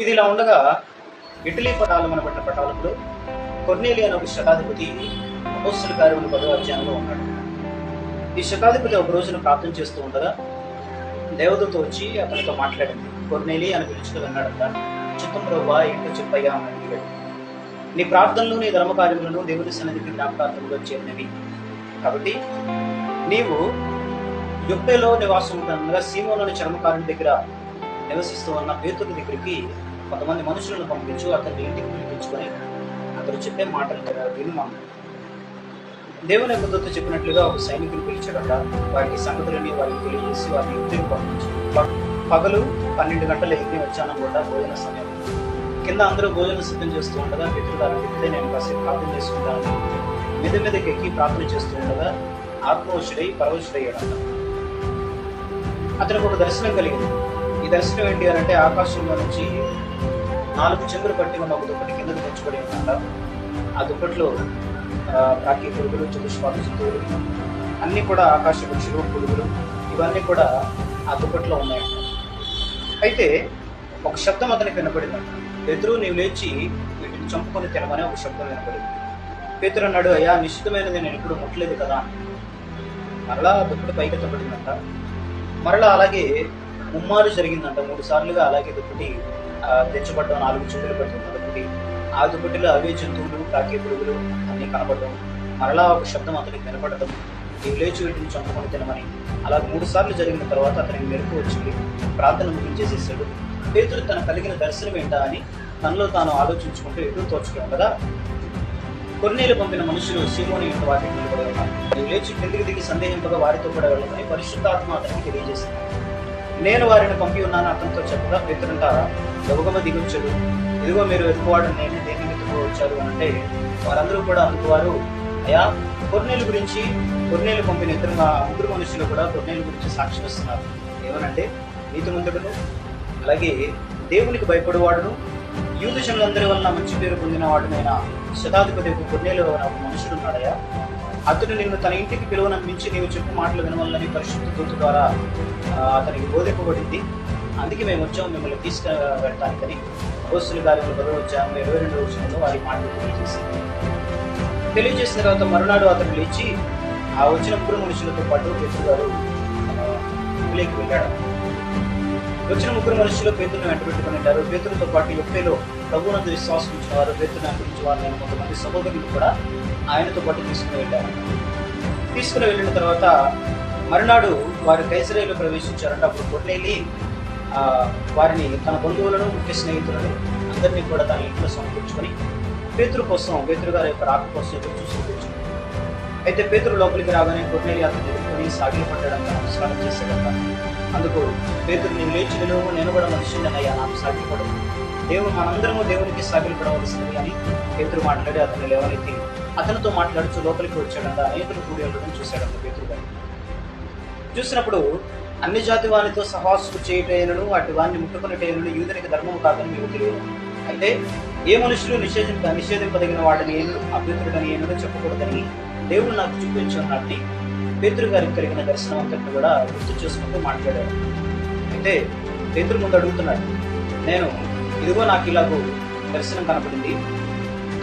ఇది ఇలా ఉండగా ఇటలీ పటాలమనబడిన పటాలంలో కొర్నేలి అనే ఒక శతాధిపతి అపోస్తల కార్యములు 10వ అధ్యాయంలో ఉన్నాడు. ఈ శతాధిపతి ఒక రోజున ప్రార్థన చేస్తూ ఉండగా దేవదూత వచ్చి అతనితో మాట్లాడింది. కొర్నేలి అని పిలుచుకు అన్నాడంట. చిత్తం ప్రభువా, ఏంటో చెప్పయ్యా అని అడిగాడు. నీ ప్రార్థనలు నీ ధర్మ కార్యములను దేవుని సన్నిధికి జ్ఞాపకార్థముగా చేరినవి కాబట్టి నీవు యొప్పేలో నివాసం ఉంటుండగా సీమోనుని చర్మకారుని దగ్గర నివసిస్తూ ఉన్న పేతురు దగ్గరికి కొంతమంది మనుషులను పంపించు, అతన్ని ఇంటికి పిలిపించుకొని అతడు చెప్పే మాటలు వినుమన్నాడు. దేవుని యొక్క దూత చెప్పినట్లుగా ఒక సైనికులు పిలిచాడట. వారికి సంగతులని వారికి తెలియజేసి వారిని ఇంటికి పంపించి పగలు 12 గంటల యజ్ఞం వచ్చానం కూడా భోజన సమయం కింద అందరూ భోజనం సిద్ధం చేస్తూ ఉండగా పేతురు గారు చెప్తే నేను కాసేపు ప్రార్థన చేసుకుంటాను మీదకి ఎక్కి ప్రార్థన చేస్తూ ఉండగా ఆత్మవశుడై పరవశుడయ్యాడంట. అతనికి ఒక దర్శనం కలిగింది. ఈ దర్శనం ఏంటి అని అంటే ఆకాశంలో నుంచి 4 చెంగులు పట్టి ఉన్న ఒక దుప్పటి కిందకు తెచ్చుబడి ఉందంట. ఆ దుప్పట్లో కాకి పురుగులు, చతుష్పాలు, జంతువులు అన్నీ కూడా ఆకాశ పక్షులు, పురుగులు ఇవన్నీ కూడా ఆ దుప్పట్లో ఉన్నాయంట. అయితే ఒక శబ్దం అతనికి వినపడిందంట. పేతురు, నీవు లేచి వీటిని చంపుకొని తినమని ఒక శబ్దం వినపడింది. పేతురు అన్నాడు, అయ్యా నిశ్చితమైనది నేను ఎప్పుడు ముట్టలేదు కదా. మరలా దుప్పటి పైకెత్తబడిందంట. మరలా అలాగే ముమ్మారు జరిగిందంట. 3 సార్లుగా అలాగే దుప్పటి తెచ్చబడ్డం, 4 చెంగులు పట్టి ఉన్న దుప్పటి. ఆ దుప్పటిలో అవే జంతువులు, కాకి పురుగులు అన్నీ కనపడడం. మరలా ఒక శబ్దం అతనికి వినపడడం, నీవు లేచి వీటిని చంపుకొని తినమని. అలా 3 సార్లు జరిగిన తర్వాత అతనికి మెరుపు వచ్చి ప్రార్థన ముగించేసేసాడు. పేతురు తన కలిగిన దర్శనం ఏంటా అని తనలో తాను ఆలోచించుకుంటూ ఎదురు తోచుకుని ఉండగా కొర్నేలు పంపిన మనుషులు సీమోను ఇంటి వాటిని నిలబడి ఉన్నారు. నీవు లేచి కిందికి దిగి సందేహింపగా వారితో కూడా వెళ్ళమని పరిశుద్ధాత్మ అతనికి తెలియజేసింది. నేను వారిని పంపి ఉన్నాను అతనితో చెప్పగా పేతురంట గబగబ దిగొచ్చాడు. ఇదిగో మీరు వెతుకువాడు నేను దేని వెతుకు వచ్చారు అంటే వారందరూ కూడా అందుకువారు, అయా కొర్నేలు గురించి కొర్నేలు పంపిన ముగ్గురు మనుషులు కూడా కొర్నేలు గురించి సాక్ష్యం ఇస్తున్నారు. ఏమనంటే నీతిమంతుడును అలాగే దేవునికి భయపడేవాడును యూదు జనులందరి వలన మంచి పేరు పొందిన వాడునైన శతాధిపతి కొర్నేలు ఒక మనుషుడు ఉన్నాడయా. అతడు నిన్ను తన ఇంటికి పిలువనంపించి నీవు చెప్పు మాటలు వినవల్లని పరిశుద్ధ దూత ద్వారా అతనికి బోధింపబడింది. అందుకే మేము వచ్చాము మిమ్మల్ని తీసుకువెళ్ళటానికని. అపోస్తలుల కార్యములు 10వ అధ్యాయం 22వ వచనంలో వారి మాటలు తెలియజేసిన తర్వాత మరునాడు అతను లేచి ఆ వచ్చిన ముగ్గురు మనుషులతో పాటు పేతురు గారు ఇంటికి వెళ్ళాడు. వచ్చిన ముగ్గురు మనుషులు పేతురుని వెంటబెట్టుకుని ఉంటారు. పేతురుతో పాటు యొప్పేలో ప్రభువునందు విశ్వాసం ఉంచిన వారు, పేతురుని అనుసరించి వారు కొంతమంది సహోదరులు కూడా ఆయనతో పాటు తీసుకుని వెళ్ళారు. తీసుకుని వెళ్ళిన తర్వాత మరునాడు వారు కైసరేలో ప్రవేశించారంటే అప్పుడు కొర్నేలి వారిని తన బంధువులను, ముఖ్య స్నేహితులను అందరినీ కూడా తన ఇంట్లో సమకూర్చుకొని పేతురు గారి యొక్క రాక కోసం ఎదురు చూసి అయితే పేతురు లోపలికి రాగానే కొర్నేలి అతను ఎదుర్కొని సాగిలు పడ్డాడంట, నమస్కారం చేశాడంట. అందుకు పేతురు, నీవు లేచి నిలువు, నేను కూడా మనిషినయ్యా, నాకు సాగిపడదు. మనందరము దేవునికి సాగిలు పడవలసింది అని పేతురు మాట్లాడి అతన్ని లేవనెత్తి అతనితో మాట్లాడుతూ లోపలికి వచ్చాడంట. అనేకులు కూడి ఉండడం చూశాడంట. పేతురు గారు చూసినప్పుడు అన్ని జాతి వారితో సహవాసు చేయటైనను వాటి వారిని ముట్టుకునేటైనను యూదునికి ధర్మము కాదని మీకు తెలియదు. అయితే ఏ మనుషులు నిషేధింపదగిన వాడిని ఏను అభ్యంతరుడని ఏమో చెప్పకూడదని దేవుడు నాకు చూపించున్నట్టు పేతురు గారికి కలిగిన దర్శనం అంతటిని కూడా గుర్తు చేసుకుంటూ మాట్లాడాడు. అయితే పేతురు ముందు అడుగుతున్నాడు, నేను ఇదిగో నాకు ఇలాగూ దర్శనం కనపడింది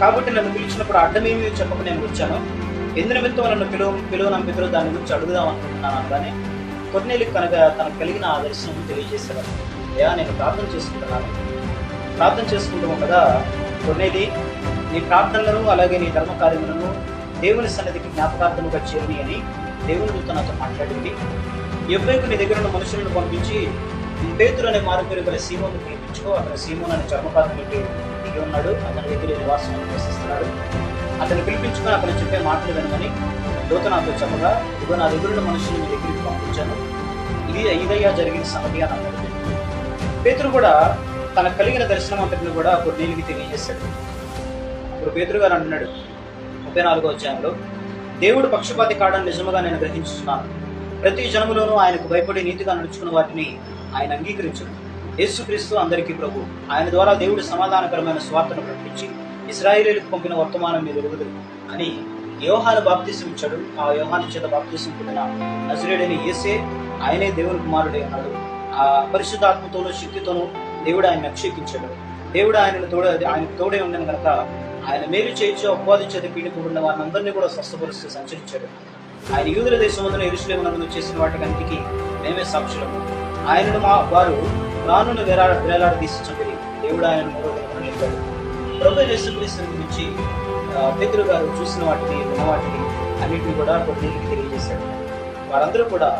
కాబట్టి నన్ను పిలిచినప్పుడు అడ్డమేమి చెప్పక నేను వచ్చాను. ఎందు నిమిత్తం నన్ను పిలువనంపితులు దాని గురించి అడుగుదాం అనుకుంటున్నాను అనగానే కొర్నేలికి కనుక తనకు కలిగిన ఆ దర్శనం తెలియజేశాడు. అయ్యా నేను ప్రార్థన చేసుకుంటున్నాను. ప్రార్థన చేసుకుంటూ ఉండగా కొర్నేలి, నీ ప్రార్థనలను అలాగే నీ ధర్మ కార్యములను దేవుని సన్నిధికి జ్ఞాపకార్థముగా చేరిని అని దేవుని దూత నాతో మాట్లాడింది. ఎవ్వైకు నీ దగ్గర ఉన్న మనుషులను పంపించి పేతురు అనే మారుపేరు గల సీమోను పిలిపించుకో. అతను సీమోను అనే చర్మకారుని దిగి ఉన్నాడు. అతని దగ్గర నివాసం నివసిస్తున్నాడు. అతను పిలిపించుకొని అతను చెప్పే మాటలు వినమని దూత నాతో చెప్పగా, ఇదిగో నా దగ్గర ఉన్న మనుషులు మీ దగ్గరికి పంపించాను. ఇదయ్యా జరిగిన సంగతి అని అన్నాడు. పేతురు కూడా తనకు కలిగిన దర్శనం అంతటిని కూడా కొర్నేలికి తెలియజేశాడు. ఇప్పుడు పేతురు గారు అంటున్నాడు 34వ అధ్యాయంలో, దేవుడు పక్షపాతి కాడని నిజముగా నేను గ్రహించుతున్నాను. ప్రతి జనములోనూ ఆయనకు భయపడి నీతిగా నడుచుకున్న వాటిని ఆయన అంగీకరించడు. యేసుక్రీస్తు అందరికీ ప్రభు. ఆయన ద్వారా దేవుడు సమాధానకరమైన స్వార్థను ప్రకటించి ఇశ్రాయేలీయులకు పంపిన వర్తమానం మీద ఎరుగుదు అని యోహాను బాప్తిసం ఇచ్చాడు. ఆ యోహాను చేత బాప్తిసం పొందిన నజరేయుడైన యేసే ఆయనే దేవుని కుమారుడే అన్నాడు. ఆ పరిశుద్ధాత్మతోనూ శక్తితోనూ దేవుడు ఆయన అభిషేకించాడు. దేవుడు ఆయన తోడే ఉండను కనుక ఆయన మేలు చేయొచ్చు అపవాది చేత పీడిపబడిన వారిని అందరినీ కూడా స్వస్థపరుస్తూ సంచరించాడు. ఆయన యూదుల దేశంలో యెరూషలేమునందు చేసిన వాటికంటికి మేమే సాక్షులము. ఆయనను వారు రానును వేలాడదీసి చంపిరి. దేవుడు ఆయనను 3వ దినమున లేపాడు. ప్రభువైన యేసుక్రీస్తుని గురించి పేతురు గారు చూసిన వాటిని, విన్న వాటిని అన్నిటిని కూడా కొద్దిగా తెలియజేశాడు. వారందరూ కూడా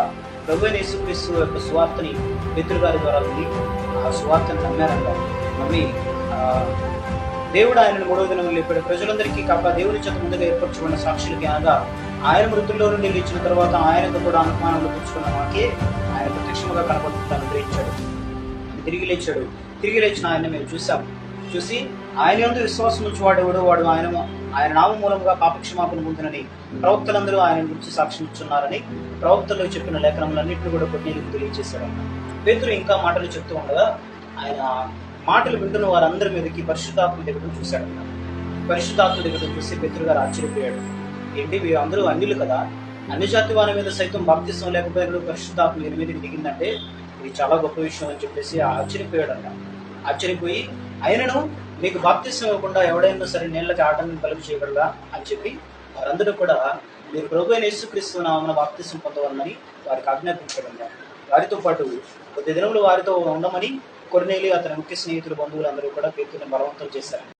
ప్రభువైన యేసుక్రీస్తు యొక్క సువార్తని పేతురు గారి ద్వారా విని ఆ సువార్తను నమ్మారంట. నమ్మి దేవుడు ఆయనను 3వ దినమున లేపాడు. ప్రజలందరికీ కాక దేవుని చేత ముందుగా ఏర్పరచుకున్న సాక్షులకి అనగా ఆయన మృతుల్లో నుండి లేచిన తర్వాత ఆయనతో కూడా అనుమానంలో పుచ్చుకున్న మాకే ఆయన ప్రత్యక్షముగా కనపడుతుందని అనుగ్రహించాడు. తిరిగి లేచిన ఆయన మేము చూసి ఆయన యందు విశ్వాసం నుంచి వాడు ఆయన నామం మూలంగా పాపక్షమాపణ పొందునని ప్రవక్తలందరూ ఆయన గురించి సాక్ష్యం ఇచ్చున్నారని ప్రవక్తల్లో చెప్పిన లేఖనములన్నింటినీ కూడా కొన్నేళ్ళకి తెలియజేశారన్న. పేతురు ఇంకా మాటలు చెప్తూ ఉండగా ఆయన మాటలు వింటున్న వారందరి మీదకి పరిశుద్ధాత్మ దిగడం చూశాడన్న. పరిశుద్ధాత్మ దిగడం చూసి పేతురు గారు ఆశ్చర్యపోయాడు. ఏంటి వీరందరూ అన్యులు కదా, అన్ని జాతి వారి మీద సైతం బాప్తిసం లేకపోయినా పరిశుద్ధాత్మ వీరి మీదకి దిగిందంటే ఇది చాలా గొప్ప విషయం అని చెప్పేసి ఆశ్చర్యపోయాడన్న. ఆశ్చర్యపోయి ఆయనను మీకు బాప్తిసం ఇవ్వకుండా ఎవడైనా సరే నీళ్ళకి ఆటంకం కలుగు చేయగలరా అని చెప్పి వారందరూ కూడా మీరు ప్రభువైన యేసుక్రీస్తు నామమున బాప్తిసం పొందవాలని వారికి ఆజ్ఞాపించాడన్న. వారితో పాటు కొద్ది దినములు వారితో ఉండమని కొర్నేలి అతని ముఖ్య స్నేహితులు, బంధువులందరూ కూడా పేతురుని బలవంతం చేశారు.